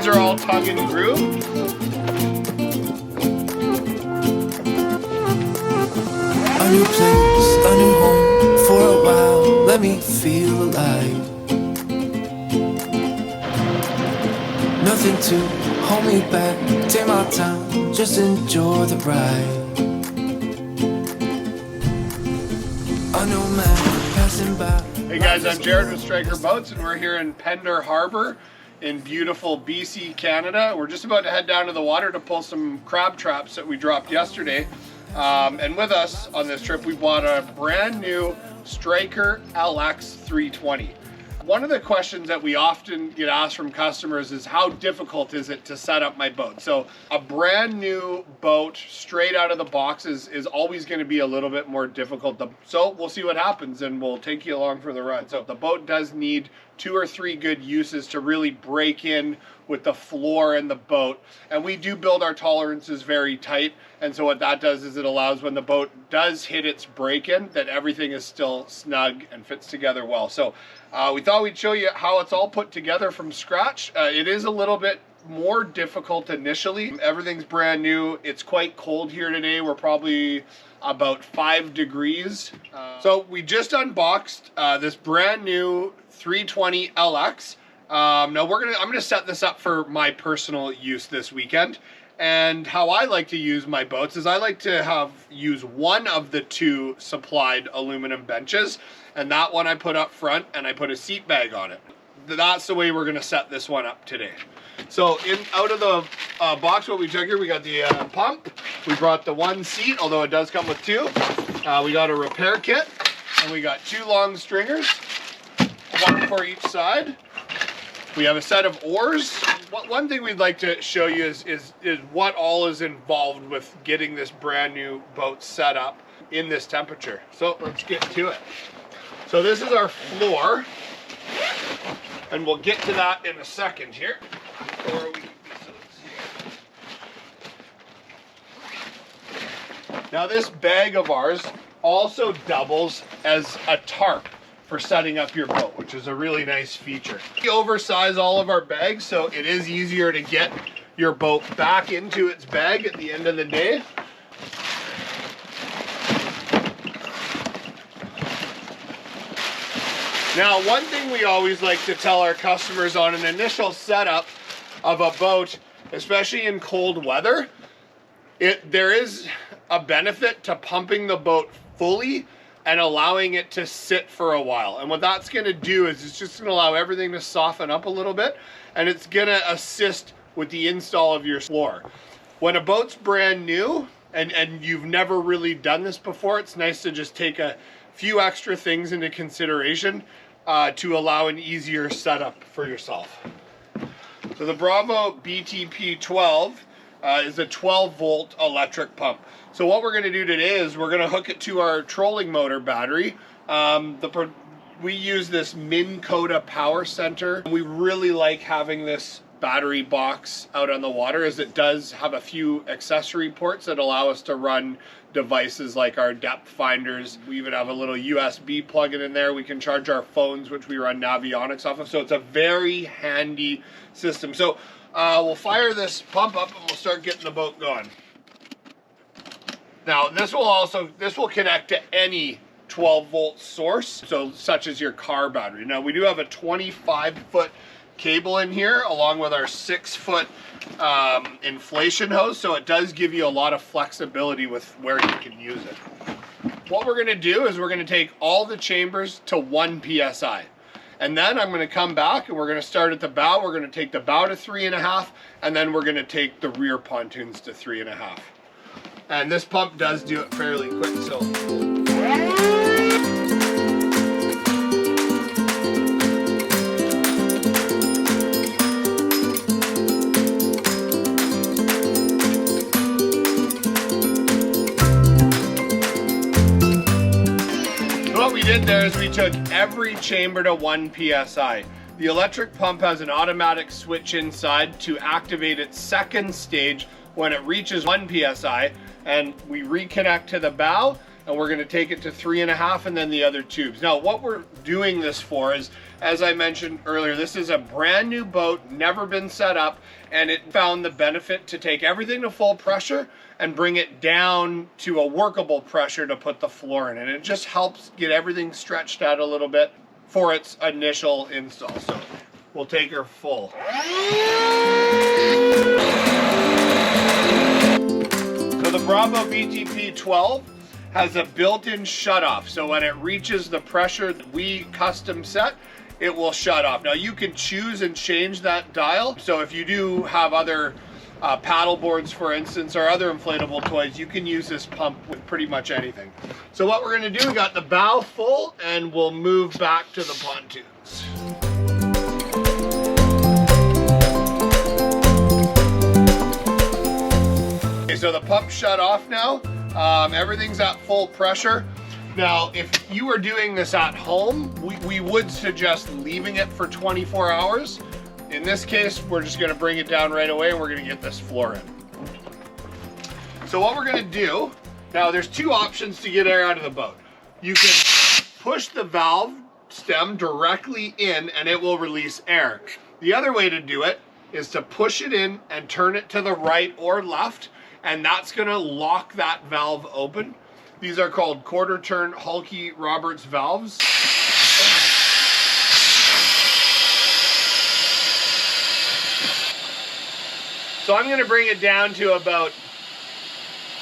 threads are all tongue and groove. A new place, a new home for a while. Let me feel alive. Nothing to hold me back. Take my time, just enjoy the ride. A new man passing by. Hey guys, I'm Jared with Stryker Boats, and we're here in Pender Harbour in beautiful BC, Canada. We're just about to head down to the water to pull some crab traps that we dropped yesterday. And with us on this trip, we bought a brand new Stryker LX 320. One of the questions that we often get asked from customers is how difficult is it to set up my boat? So a brand new boat straight out of the box is always going to be a little bit more difficult. So we'll see what happens and we'll take you along for the ride. So the boat does need 2 or 3 good uses to really break in with the floor and the boat. And we do build our tolerances very tight. And so what that does is it allows when the boat does hit its break-in that everything is still snug and fits together well. So we thought we'd show you how it's all put together from scratch. It is a little bit more difficult initially. Everything's brand new. It's quite cold here today. We're probably about 5 degrees. So we just unboxed this brand new 320 LX. Now I'm gonna set this up for my personal use this weekend. And how I like to use my boats is I like to use one of the 2 supplied aluminum benches, and that one I put up front and I put a seat bag on it. That's the way we're gonna set this one up today. So out of the box, what we took here, we got the pump. We brought the 1 seat, although it does come with 2. We got a repair kit, and we got 2 long stringers, 1 for each side. We have a set of oars. One thing we'd like to show you is what all is involved with getting this brand new boat set up in this temperature. So let's get to it. So this is our floor, and we'll get to that in a second here. Now this bag of ours also doubles as a tarp for setting up your boat, which is a really nice feature. We oversize all of our bags, so it is easier to get your boat back into its bag at the end of the day. Now, one thing we always like to tell our customers on an initial setup of a boat, especially in cold weather, there is a benefit to pumping the boat fully and allowing it to sit for a while. And what that's gonna do is it's just gonna allow everything to soften up a little bit, and it's gonna assist with the install of your floor. When a boat's brand new and you've never really done this before, it's nice to just take a few extra things into consideration to allow an easier setup for yourself. So the Bravo BTP 12 is a 12-volt electric pump. So what we're going to do today is we're going to hook it to our trolling motor battery. We use this Minn Kota Power Center. We really like having this battery box out on the water, as it does have a few accessory ports that allow us to run devices like our depth finders. We even have a little USB plug-in in there. We can charge our phones, which we run Navionics off of. So it's a very handy system. So we'll fire this pump up and we'll start getting the boat going. Now this will connect to any 12-volt source, so such as your car battery. Now we do have a 25-foot cable in here along with our 6-foot inflation hose, so it does give you a lot of flexibility with where you can use it. What we're going to do is we're going to take all the chambers to 1 psi. And then I'm going to come back and we're going to start at the bow. We're going to take the bow to 3.5, and then we're going to take the rear pontoons to 3.5. And this pump does do it fairly quick, so. What we did there is we took every chamber to 1 psi. The electric pump has an automatic switch inside to activate its second stage when it reaches 1 psi, and we reconnect to the bow, and we're gonna take it to 3.5 and then the other tubes. Now, what we're doing this for is, as I mentioned earlier, this is a brand new boat, never been set up, and it found the benefit to take everything to full pressure and bring it down to a workable pressure to put the floor in. And it just helps get everything stretched out a little bit for its initial install. So we'll take her full. So the Bravo BTP 12 has a built-in shut-off. So when it reaches the pressure that we custom set, it will shut off. Now you can choose and change that dial. So if you do have other paddle boards, for instance, or other inflatable toys, you can use this pump with pretty much anything. So what we're gonna do, we got the bow full, and we'll move back to the pontoons. Okay, so the pump shut off now. Everything's at full pressure. Now, if you were doing this at home, we would suggest leaving it for 24 hours. In this case, we're just gonna bring it down right away and we're gonna get this floor in. So what we're gonna do, now there's two options to get air out of the boat. You can push the valve stem directly in and it will release air. The other way to do it is to push it in and turn it to the right or left, and that's gonna lock that valve open. These are called quarter turn Halke-Roberts valves. So I'm gonna bring it down to about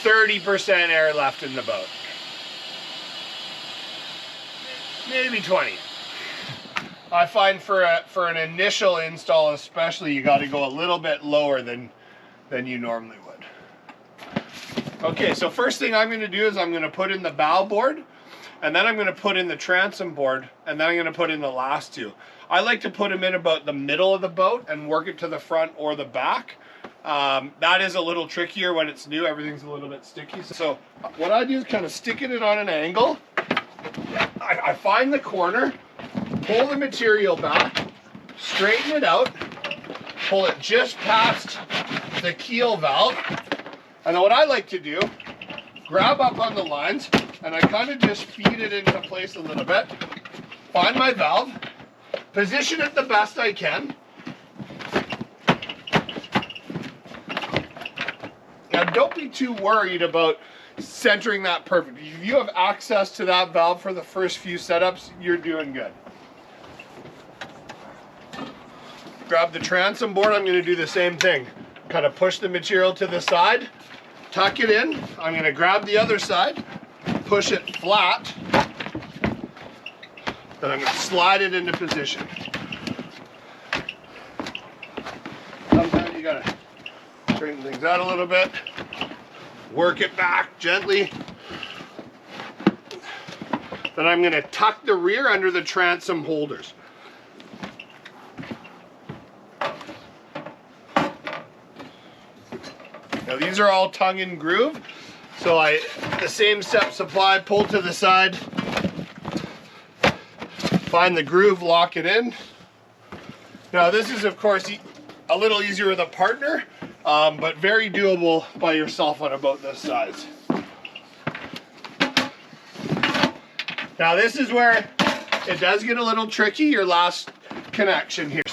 30% air left in the boat. Maybe 20. I find for an initial install especially, you gotta go a little bit lower than you normally would. Okay, so first thing I'm gonna do is I'm gonna put in the bow board, and then I'm gonna put in the transom board, and then I'm gonna put in the last two. I like to put them in about the middle of the boat and work it to the front or the back. That is a little trickier when it's new, everything's a little bit sticky. So what I do is kind of sticking it on an angle. I find the corner, pull the material back, straighten it out, pull it just past the keel valve. And then what I like to do, grab up on the lines, and I kind of just feed it into place a little bit. Find my valve, position it the best I can. Now don't be too worried about centering that perfect. If you have access to that valve for the first few setups, you're doing good. Grab the transom board, I'm gonna do the same thing. Kind of push the material to the side, tuck it in. I'm gonna grab the other side, push it flat, then I'm gonna slide it into position. Sometimes you gotta straighten things out a little bit, work it back gently. Then I'm gonna tuck the rear under the transom holders. Now these are all tongue and groove, so the same steps apply. Pull to the side, find the groove, lock it in. Now this is of course a little easier with a partner, but very doable by yourself on a boat this size. Now this is where it does get a little tricky, your last connection here.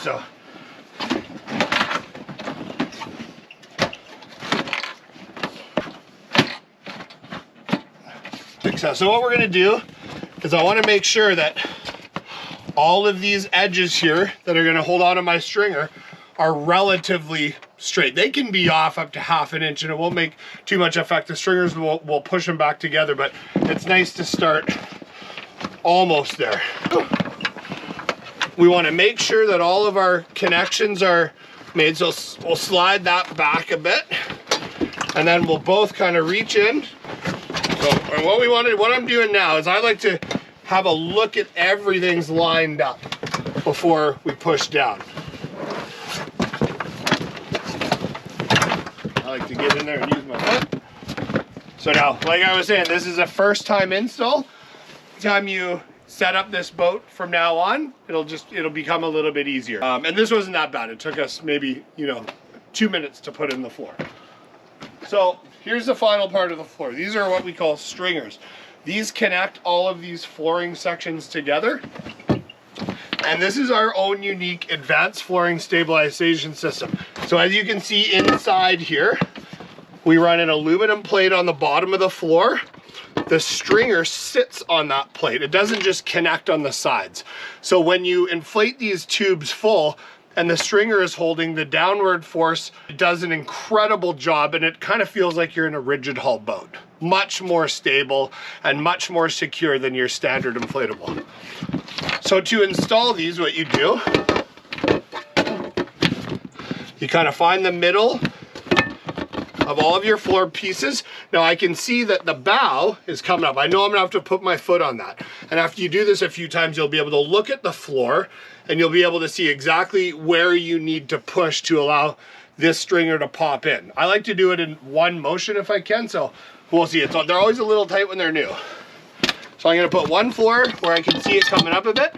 So what we're going to do is I want to make sure that all of these edges here that are going to hold on to my stringer are relatively straight. They can be off up to ½ an inch and it won't make too much effect. The stringers will push them back together, but it's nice to start almost there. We want to make sure that all of our connections are made, so we'll slide that back a bit and then we'll both kind of reach in. So what I'm doing now is I like to have a look at everything's lined up before we push down. I like to get in there and use my foot. So now, like I was saying, this is a first time install. Time you set up this boat from now on, it'll become a little bit easier. And this wasn't that bad. It took us maybe 2 minutes to put in the floor. So here's the final part of the floor. These are what we call stringers. These connect all of these flooring sections together. And this is our own unique advanced flooring stabilization system. So as you can see inside here, we run an aluminum plate on the bottom of the floor. The stringer sits on that plate. It doesn't just connect on the sides. So when you inflate these tubes full and the stringer is holding, the downward force does an incredible job, and it kind of feels like you're in a rigid hull boat. Much more stable and much more secure than your standard inflatable. So to install these, what you do, you kind of find the middle of all of your floor pieces. Now I can see that the bow is coming up. I know I'm gonna have to put my foot on that. And after you do this a few times, you'll be able to look at the floor and you'll be able to see exactly where you need to push to allow this stringer to pop in. I like to do it in one motion if I can, so we'll see. They're always a little tight when they're new. So I'm gonna put one floor where I can see it coming up a bit.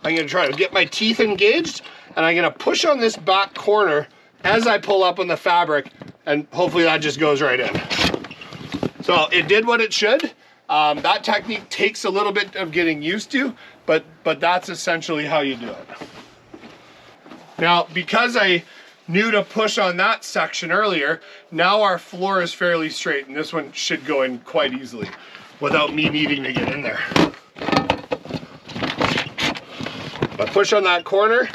I'm gonna try to get my teeth engaged, and I'm gonna push on this back corner as I pull up on the fabric, and hopefully that just goes right in. So it did what it should. That technique takes a little bit of getting used to, but that's essentially how you do it. Now, because I knew to push on that section earlier, now our floor is fairly straight, and this one should go in quite easily without me needing to get in there. I push on that corner,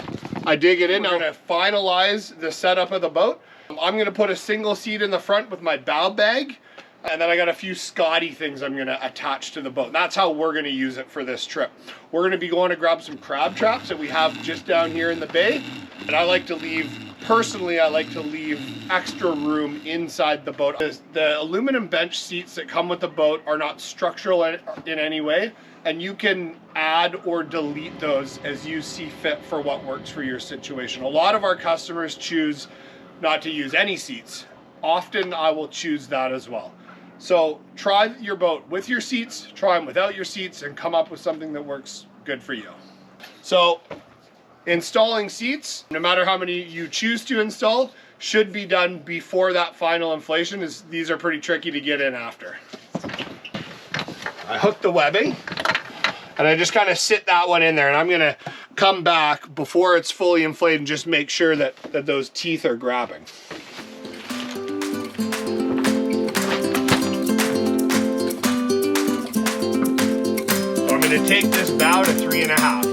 I dig it in. I'm gonna finalize the setup of the boat. I'm gonna put a single seat in the front with my bow bag, and then I got a few Scotty things I'm gonna attach to the boat. That's how we're gonna use it for this trip. We're gonna be going to grab some crab traps that we have just down here in the bay, and I like to leave, personally, I like to leave extra room inside the boat. The aluminum bench seats that come with the boat are not structural in any way, and you can add or delete those as you see fit for what works for your situation. A lot of our customers choose not to use any seats. Often I will choose that as well. So try your boat with your seats, try them without your seats, and come up with something that works good for you. So installing seats, no matter how many you choose to install, should be done before that final inflation, as these are pretty tricky to get in after. I hook the webbing, and I just kind of sit that one in there, and I'm gonna come back before it's fully inflated and just make sure that those teeth are grabbing. So I'm gonna take this bow to 3.5.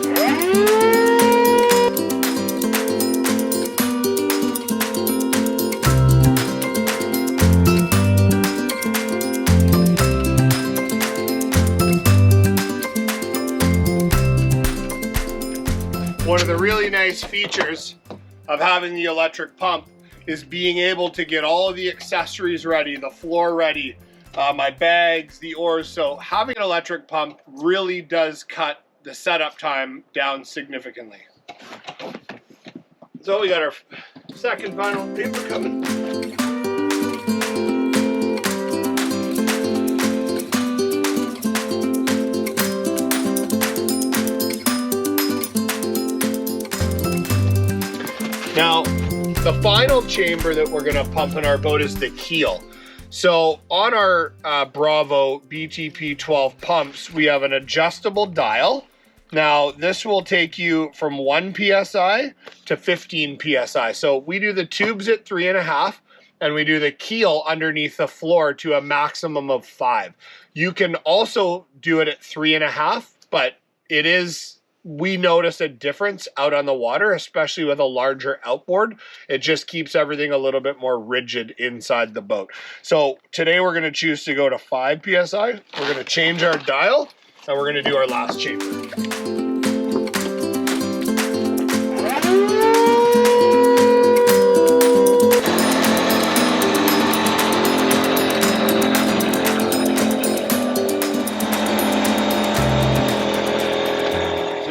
One of the really nice features of having the electric pump is being able to get all of the accessories ready, the floor ready, my bags, the oars. So having an electric pump really does cut the setup time down significantly. So we got our second final paper coming. Now, the final chamber that we're gonna pump in our boat is the keel. So on our Bravo BTP 12 pumps, we have an adjustable dial. Now, this will take you from 1 PSI to 15 PSI. So we do the tubes at 3.5, and we do the keel underneath the floor to a maximum of 5. You can also do it at 3.5, but we notice a difference out on the water, especially with a larger outboard. It just keeps everything a little bit more rigid inside the boat. So today we're gonna choose to go to 5 PSI. We're gonna change our dial, and we're gonna do our last chamber.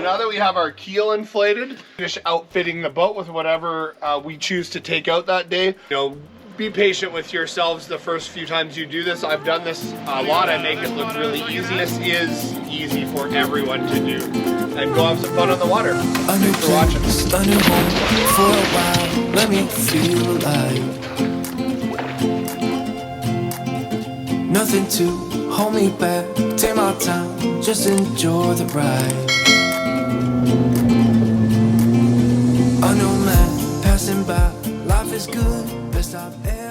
Now that we have our keel inflated, finish outfitting the boat with whatever we choose to take out that day. You know, be patient with yourselves the first few times you do this. I've done this a lot. I make it look really easy. This is easy for everyone to do. And go have some fun on the water. Thanks for watching. Under home for a while, let me feel alive. Nothing to hold me back, take my my time, just enjoy the ride. I know man passing by, life is good, best I've ever